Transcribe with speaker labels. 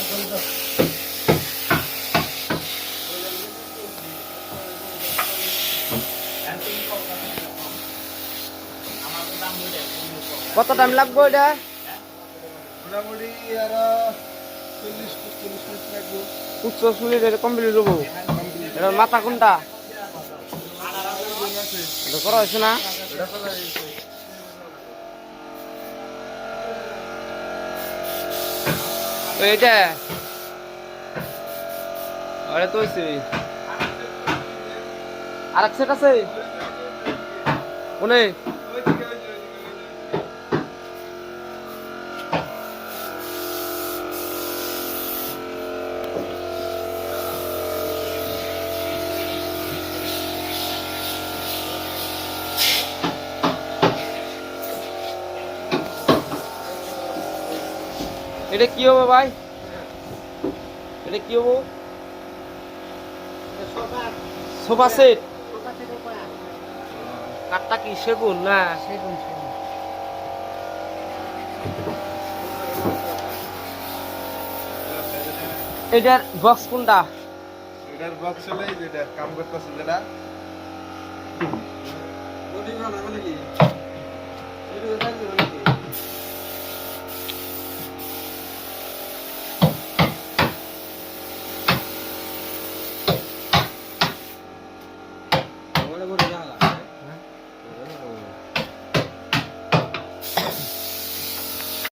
Speaker 1: কত টাইম লাগবে এটা?
Speaker 2: মোটামুটি আর 40-45 মিনিট লাগবে।
Speaker 1: 45 মিনিট এটা কমপ্লিট হবো। এটা মাথা কোনটা? এটা করা হয়েছে না? এইটা আরে তো হইছে। আরেক সেট আছে কোনে? এটা কি হবে ভাই? এটা কি হবে? Sofa set. কাঠটা কি সেগুন না? এটার বক্স কোনটা?
Speaker 2: এটার বক্স হলে যেটা কাম করতেছে যেটা